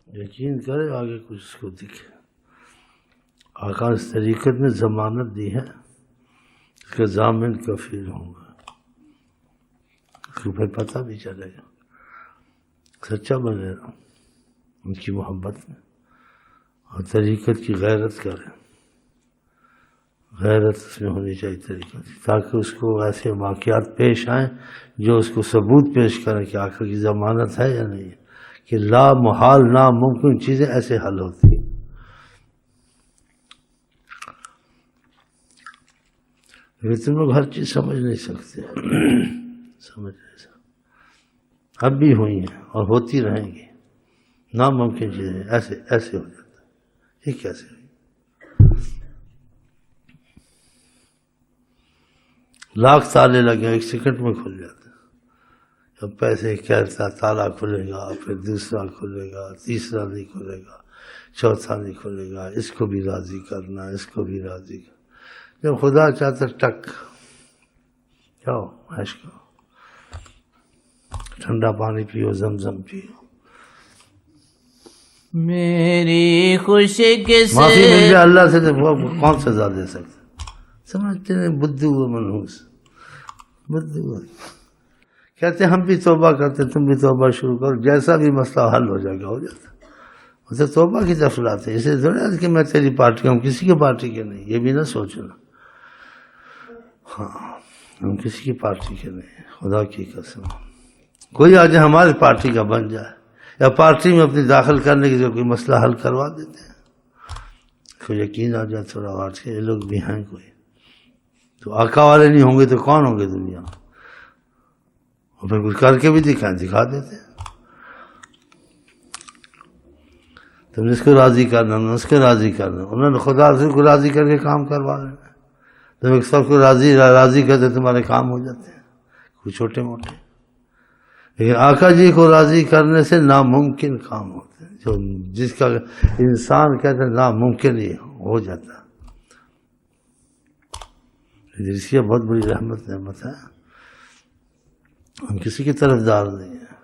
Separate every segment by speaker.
Speaker 1: یقین کرے آگے کچھ اس کو دکھے. آقا اس طریقت میں ضمانت دی ہے کہ ضامن کفیل ہوں گا، پھر پتہ بھی چلے گا، سچا بنے گا ان کی محبت میں، اور طریقت کی غیرت کرے. غیرت اس میں ہونی چاہیے طریقت، تاکہ اس کو ایسے واقعات پیش آئیں جو اس کو ثبوت پیش کریں کہ آقا کی ضمانت ہے یا نہیں، کہ لا محال ناممکن چیزیں ایسے حل ہوتی ہیں. لیکن تم لوگ ہر چیز سمجھ نہیں سکتے، سمجھ نہیں سکتے. اب بھی ہوئی ہیں اور ہوتی رہیں گی ناممکن چیزیں، ایسے ایسے ہو جاتا ہے. یہ کیسے ہوئی؟ لاکھ تالے لگے ایک سیکنڈ میں کھل جاتے ہیں. اب پیسے کہتا تالا کھلے گا، پھر دوسرا کھلے گا، تیسرا نہیں کھلے گا، چوتھا نہیں کھلے گا، اس کو بھی راضی کرنا، اس کو بھی راضی کرنا. جب خدا چاہتا ٹک جاؤ عیش کرو، ٹھنڈا پانی پیو، زمزم پیو.
Speaker 2: میری خوش
Speaker 1: معافی مل جائے اللہ سے تو کون سزا دے سکتا؟ سمجھتے ہیں بدھو و منحوس، بدھو. کہتے ہم بھی توبہ کرتے، تم بھی توبہ شروع کرو، جیسا بھی مسئلہ حل ہو جائے گا، ہو جاتا. اسے توبہ کی طرف لاتے. اسے تھوڑا کہ میں تیری پارٹی ہوں، کسی کی پارٹی کے نہیں، یہ بھی نہ سوچنا. ہاں ہم کسی کی پارٹی کے نہیں، خدا کی قسم. کوئی آج ہماری پارٹی کا بن جائے یا پارٹی میں اپنی داخل کرنے کے لیے کوئی مسئلہ حل کروا دیتے ہیں، تو یقین آ جائے تھوڑا بات کہ یہ لوگ بھی ہیں کوئی. تو آقا والے نہیں ہوں گے تو کون ہوں گے دنیا میں؟ اور پھر کچھ کر کے بھی دکھائیں، دکھا دیتے ہیں. تم نے اس کو راضی کرنا، انہوں نے اس کو راضی کرنا، انہوں نے خدا سے کو راضی کر کے کام کروا لینا. تم ایک سب کو راضی کرتے تمہارے کام ہو جاتے ہیں کوئی چھوٹے موٹے. لیکن آقا جی کو راضی کرنے سے ناممکن کام ہوتے ہیں، جو جس کا انسان کہتے ہیں ناممکن ہی ہو جاتا ہے. اس کی بہت بڑی رحمت نعمت ہے. ہم کسی کی طرفدار نہیں ہیں.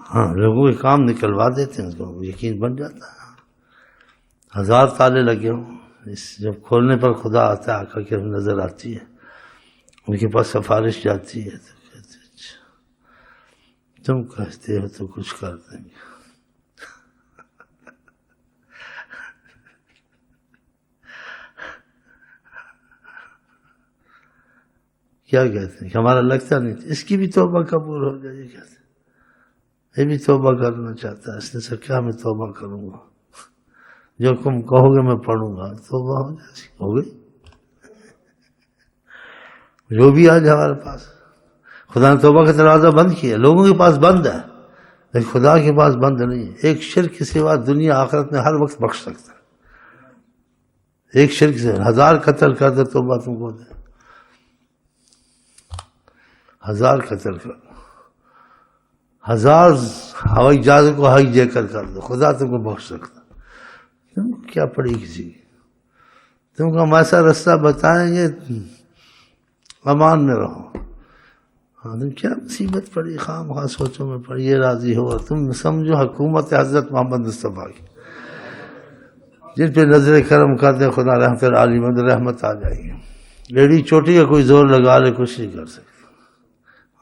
Speaker 1: ہاں لوگوں کے کام نکلوا دیتے ہیں، اس کو یقین بن جاتا ہے. 1000 تالے لگے ہوں، جب کھولنے پر خدا آتا ہے، آقا کی نظر آتی ہے، ان کے پاس سفارش جاتی ہے، تو کہتے ہیں اچھا تم کہتے ہو تو کچھ کر دیں گے. کیا کہتے ہیں کہ ہمارا لگتا نہیں تھا، اس کی بھی توبہ قبول ہو جائے. کہتے ہیں یہ بھی توبہ کرنا چاہتا ہے. اس نے سر کیا میں توبہ کروں گا، جو تم کہو گے میں پڑھوں گا. توبہ ہو جائے، ہو گئی. جو بھی آج ہمارے پاس خدا نے توبہ کا دروازہ بند کیا. لوگوں کے پاس بند ہے لیکن خدا کے پاس بند نہیں ہے. ایک شرک کے سوا دنیا آخرت میں ہر وقت بخش سکتا ہے. ایک شرک سے 1000 قتل کر دے توبہ تم کو دے. 1000 قتل کر دو، 1000 ہوائی جہاز کو ہائی جے کر دو، خدا تم کو بخش سکتا. تم کو کیا پڑی کسی کی؟ تم کو ہم ایسا رستہ بتائیں گے امان میں رہو. ہاں تم کیا مصیبت پڑی، خام خواہ سوچوں میں پڑی، یہ راضی ہوا. تم سمجھو حکومت حضرت محمد مصطفیٰ کی، جن پہ نظر کرم کر دے خدا رحمت العالمین رحمت آ جائے گی. لیڈی چوٹی کا کوئی زور لگا لے کچھ نہیں کر سکتا.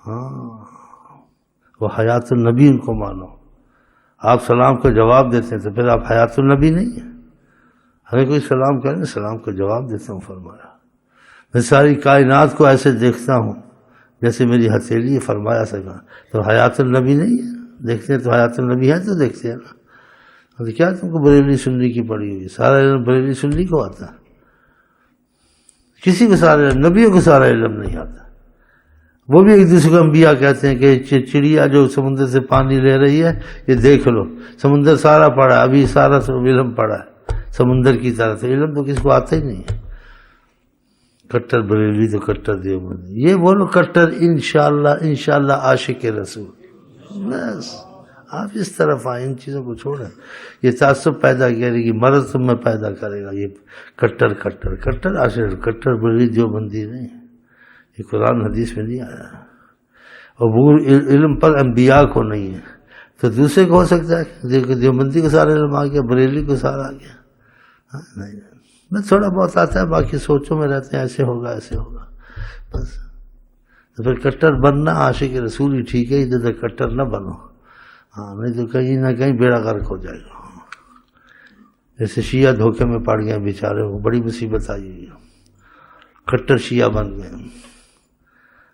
Speaker 1: ہاں وہ حیات النبی ان کو مانو. آپ سلام کا جواب دیتے ہیں تو پھر آپ حیات النبی نہیں ہیں. ہمیں کوئی سلام کریں سلام کا جواب دیتا ہوں. فرمایا میں ساری کائنات کو ایسے دیکھتا ہوں جیسے میری ہتھیلی ہے. فرمایا سکا تو حیات النبی نہیں ہے؟ دیکھتے ہیں تو حیات النبی ہے تو دیکھتے ہیں نا. تو کیا تم کو بریلی سنی کی پڑی ہوئی؟ سارا علم بریلی سنی کو آتا ہے؟ کسی کو سارا علم، نبیوں کو سارا علم نہیں آتا. وہ بھی ایک دوسرے کو انبیاء کہتے ہیں کہ چڑیا جو سمندر سے پانی لے رہی ہے یہ دیکھ لو، سمندر سارا پڑا ہے، ابھی سارا علم پڑا ہے سمندر کی طرح. سے علم تو کس کو آتا ہی نہیں ہے. کٹر بریلوی تو کٹر دیوبندی، یہ بولو کٹر انشاءاللہ عاشق رسول. بس آپ اس طرف آئیں، ان چیزوں کو چھوڑیں. یہ تعصب پیدا کرے گی، مرض تم میں پیدا کرے گا. یہ کٹر عاشق، کٹر بریلوی دیوبندی نہیں، یہ قرآن حدیث میں نہیں آیا. اور وہ علم پر انبیاء کو نہیں ہے. تو دوسرے کو ہو سکتا ہے کہ دیوبندی کو سارا علم آ گیا، بریلی کو سارا آ گیا. نہیں، میں تھوڑا بہت آتا ہے، باقی سوچوں میں رہتے ہیں ایسے ہوگا ایسے ہوگا بس. تو پھر کٹر بننا عاشق رسول ہی ٹھیک ہے، ادھر کٹر نہ بنو. ہاں، نہیں تو کہیں نہ کہیں بیڑا غرق ہو جائے گا. جیسے شیعہ دھوکے میں پڑ گئے بیچارے، وہ بڑی مصیبت آئی ہوئی ہے، کٹر شیعہ بن گئے.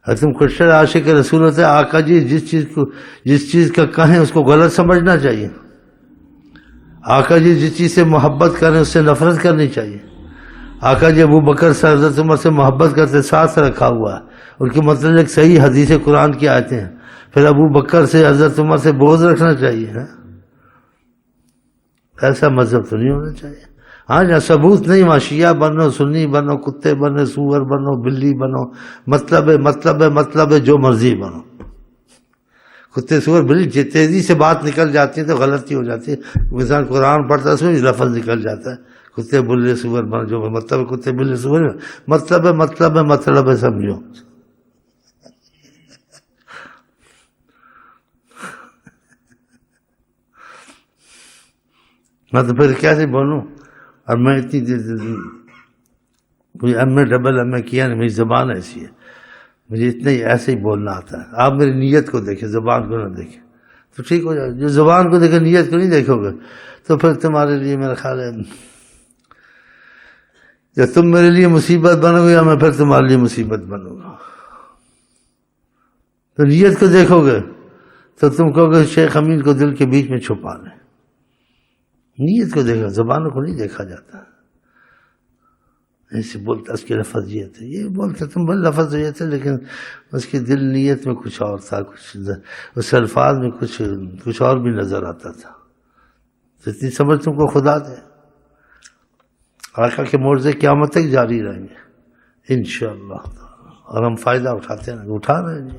Speaker 1: اگر تم کٹر عاشق رسول ہوتے، آقا جی جس چیز کا کہیں اس کو غلط سمجھنا چاہیے. آقا جی جس چیز سے محبت کریں اس سے نفرت کرنی چاہیے. آقا جی ابو بکر سے حضرت عمر سے محبت کرتے، ساتھ رکھا ہوا ہے، ان کے متعلق صحیح حدیث قرآن کی آیتیں ہیں. پھر ابو بکر سے حضرت عمر سے بغض رکھنا چاہیے؟ ایسا مذہب تو نہیں ہونا چاہیے. ہاں جہاں ثبوت نہیں وہاں شیعہ بنو، سنی بنو، کتے بنو، سور بنو، بلی بنو، مطلب ہے جو مرضی بنو. کتے سور بلی تیزی سے بات نکل جاتی ہے تو غلطی ہو جاتی ہے. انسان قرآن پڑھتا ہے اس میں لفظ نکل جاتا ہے، کتے بلے سور بنو، جو مطلب ہے کتے بلے سور، مطلب ہے سمجھو. میں تو پھر کیسے بولوں؟ اور میں اتنی ایم اے کیا نہیں، میری زبان ایسی ہے، مجھے اتنا ہی ایسے ہی بولنا آتا ہے. آپ میری نیت کو دیکھیں، زبان کو نہ دیکھیں تو ٹھیک ہو جائے. جو زبان کو دیکھیں نیت کو نہیں دیکھو گے تو پھر تمہارے لیے میرا خیال ہے یا تم میرے لیے مصیبت بنو گے یا میں پھر تمہارے لیے مصیبت بنوں گا. تو نیت کو دیکھو گے تو تم کہو گے شیخ امین کو دل کے بیچ میں چھپا لیں. نیت کو دیکھا، زبانوں کو نہیں دیکھا جاتا. ایسے بولتا اس کے لفظ یہ تھے، یہ بولتا تم بل لفظ یہ تھے، لیکن اس کی دل نیت میں کچھ اور تھا، اس الفاظ میں کچھ اور بھی نظر آتا تھا. تو اتنی سمجھ تم کو خدا دے. آقا کے معجزے قیامت تک جاری رہیں گے انشاءاللہ. اور ہم فائدہ اٹھاتے ہیں، اٹھا رہے ہیں.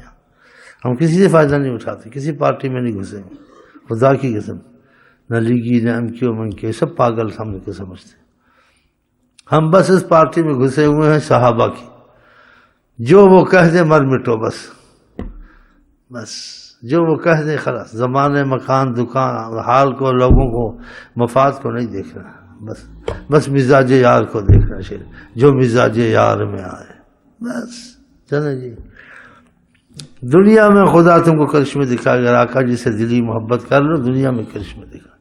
Speaker 1: ہم کسی سے فائدہ نہیں اٹھاتے، کسی پارٹی میں نہیں گھسیں گے، خدا کی قسم. نہ لیگی نہ ایم کیو من کے، سب پاگل ہم کو سمجھتے ہیں. ہم بس اس پارٹی میں گھسے ہوئے ہیں صحابہ کی، جو وہ کہہ دے مر مٹو، بس جو وہ کہہ دے خلاص. زمانے، مکان، دکان، حال کو، لوگوں کو، مفاد کو نہیں دیکھنا، بس مزاج یار کو دیکھنا. جو مزاج یار میں آئے بس چلے جی. دنیا میں خدا تم کو کرشمے دکھائے گا. آقا جی سے دلی محبت کر لو، دنیا میں کرشمے دکھائے.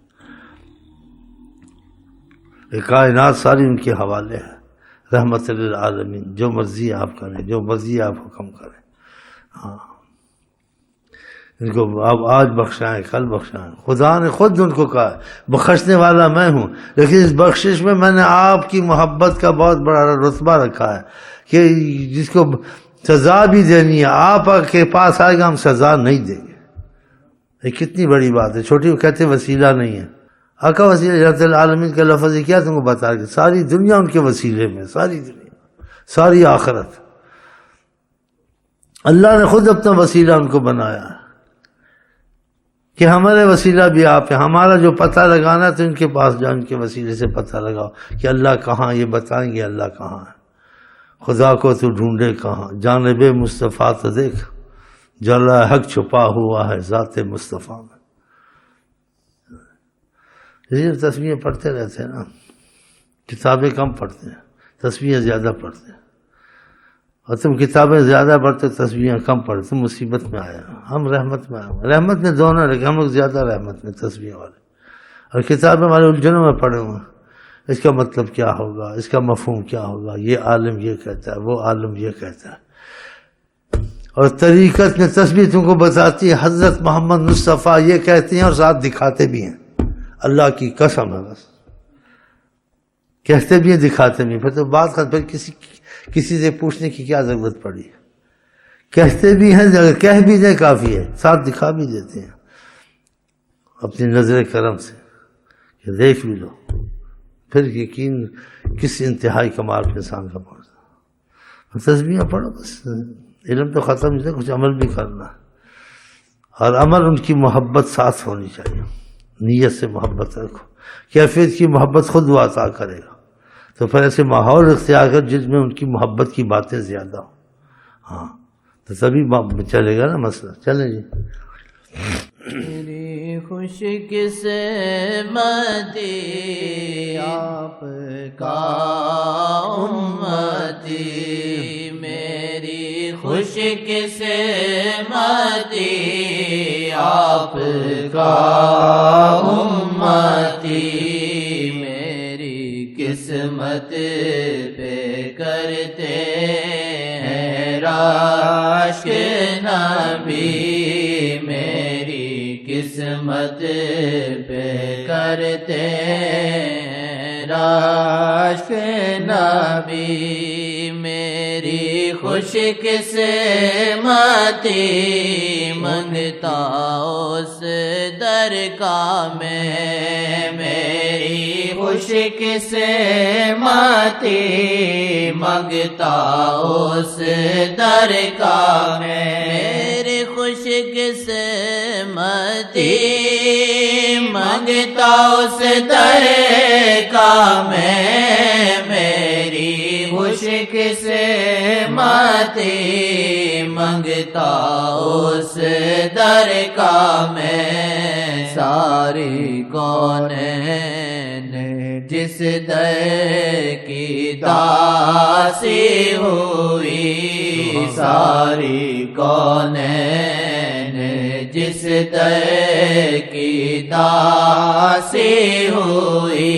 Speaker 1: کائنات ساری ان کے حوالے ہے، رحمت للعالمین. جو مرضی آپ کریں، جو مرضی آپ حکم کریں. ہاں، ان کو آپ آج بخشائیں، کل بخشائیں. خدا نے خود ان کو کہا بخشنے والا میں ہوں، لیکن اس بخشش میں میں نے آپ کی محبت کا بہت بڑا رتبہ رکھا ہے کہ جس کو سزا بھی دینی ہے آپ کے پاس آئے گا، ہم سزا نہیں دیں گے. یہ کتنی بڑی بات ہے. چھوٹی کہتے وسیلہ نہیں ہے. آقا وسیلہ رحمت العالمین کا لفظ کیا تم کو بتا رہے؟ ساری دنیا ان کے وسیلے میں، ساری دنیا، ساری آخرت. اللہ نے خود اپنا وسیلہ ان کو بنایا کہ ہمارے وسیلہ بھی آپ ہیں. ہمارا جو پتہ لگانا تو ان کے پاس جا، ان کے وسیلے سے پتہ لگاؤ کہ اللہ کہاں. یہ بتائیں گے اللہ کہاں ہے. خدا کو تو ڈھونڈے کہاں، جانب مصطفیٰ تو دیکھ، جلا حق چھپا ہوا ہے ذات مصطفیٰ میں. تسبیحیں پڑھتے رہتے ہیں نا، کتابیں کم پڑھتے ہیں، تسبیحیں زیادہ پڑھتے ہیں. اور تم کتابیں زیادہ پڑھتے، تسبیحیں کم پڑھتے، تم مصیبت میں آیا. ہم رحمت میں آئے. رحمت میں دونوں، لیکن ہم لوگ زیادہ رحمت میں تسبیح والے. اور کتابیں والے الجھنوں میں پڑھے ہوئے. اس کا مطلب کیا ہوگا، اس کا مفہوم کیا ہوگا، یہ عالم یہ کہتا ہے، وہ عالم یہ کہتا ہے. اور طریقت میں تسبیح تم کو بتاتی ہے حضرت محمد مصطفیٰ یہ کہتے ہیں اور ساتھ دکھاتے بھی ہیں. اللہ کی قسم ہے، بس کہتے بھی ہیں دکھاتے بھی ہیں. پھر تو بات پھر کسی سے پوچھنے کی کیا ضرورت پڑی. کہتے بھی ہیں، اگر کہہ بھی دیں کافی ہے، ساتھ دکھا بھی دیتے ہیں اپنی نظر کرم سے کہ دیکھ بھی لو. پھر یقین کس انتہائی کمال پہ انسان کا پہنچتا. تسبیحیں پڑھو، بس علم تو ختم نہیں، کچھ عمل بھی کرنا. اور عمل ان کی محبت ساتھ ہونی چاہیے. نیت سے محبت رکھو، کیفیت کی محبت خود وہ عطا کرے گا. تو پھر ایسے ماحول اختیار کر جس میں ان کی محبت کی باتیں زیادہ ہوں. ہاں تو تبھی چلے گا نا مسئلہ. چلیں جی.
Speaker 2: خوش قسمتی آپ کا امتی، میری خوش قسمتی آپ کا امتی، میری قسمت پہ کرتے ہیں راشک نبی، میری قسمت پہ کرتے ہیں راشک نبی، میری خوش قسمتی منگتا اس در کا میں، میری خوش قسمتی منگتا اس در کا میں، میری خوش قسمتی منگتا اس در کا میں، میری خوش قسمتی منگتا اس در کا میں، ساری کونین جس در کی داسی ہوئی، ساری کونین جس در کی داسی ہوئی،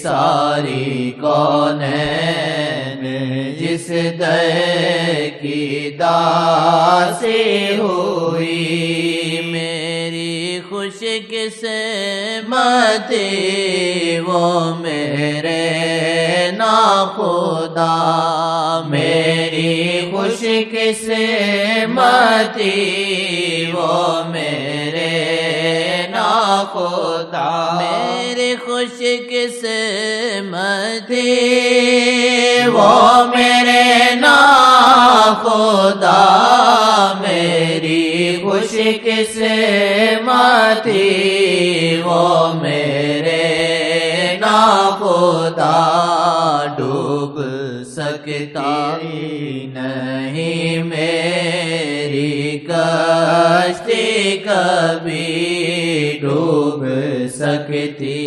Speaker 2: ساری کونین جس در کی داسی ہوئی، میری خوش قسمتی وہ میرے ناخدا، میری خوش قسمتی وہ میرے ناخدا، میری خوش قسمتی وہ میرے ناخدا، میری خوش قسمتی وہ میرے ناخدا، ڈوب سکتا نہیں میری کشتی کبھی، ڈوب سکتی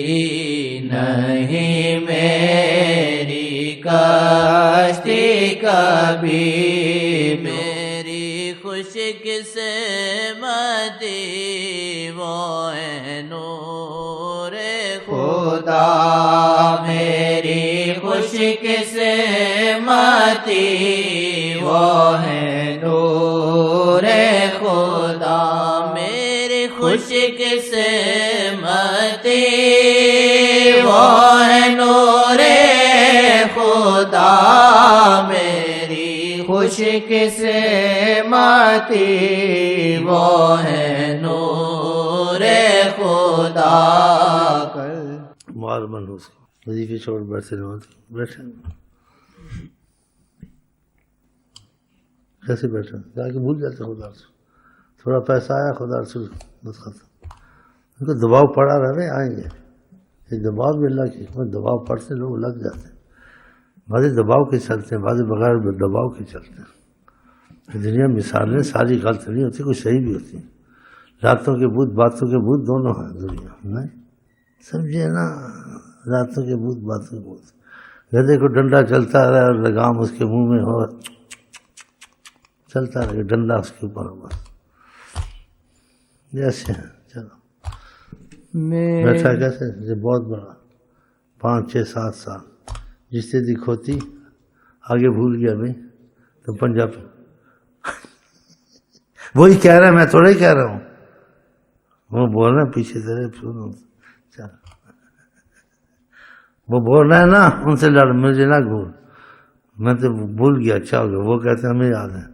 Speaker 2: نہیں میری کشتی کبھی، میری خوش قسمتی وہ ہے نور خدا، میری خوش قسمتی وہ ہے نور خدا، میری خوش قسمتی وہ ہے نور خدا، میری خوش قسمتی وہ ہے نور خدا،
Speaker 1: مار منحوس وظیفے چھوڑ بیٹھے رہو، بیٹھے کیسے بیٹھے جا کے بھول جاتے خدا سے، تھوڑا پیسہ آیا خدا سے بس ختم، ان کو دباؤ پڑا رہے آئیں گے، یہ دباؤ بھی اللہ کی حکمت، دباؤ پڑتے لوگ لگ جاتے ہیں، بعض دباؤ کے چلتے ہیں، بعض بغیر دباؤ کے چلتے ہیں، دنیا مثالیں ساری غلط نہیں ہوتی، کوئی صحیح بھی ہوتی ہیں، راتوں کے بھوت باتوں کے بھوت دونوں ہیں دنیا نہیں سمجھے نا، راتوں کے بھوت باتوں کے بھوت، گدھے کو ڈنڈا چلتا رہے اور لگام اس کے منہ میں ہو، چلتا رہے ڈنڈا اس کے اوپر ہو، بس جیسے ہیں چلو بیٹھا کیسے یہ بہت بڑا 5 6 7 سال جس سے دکھوتی آگے بھول گیا بھائی تو پنجاب وہی کہہ رہا ہے، میں تھوڑا ہی کہہ رہا ہوں، وہ بول رہے ہیں پیچھے تیرے چل وہ بول رہے ہیں نا ان سے لڑ، مجھے نہ بھول، میں تو بھول گیا، اچھا ہو گیا، وہ کہتے ہیں ہمیں یاد ہے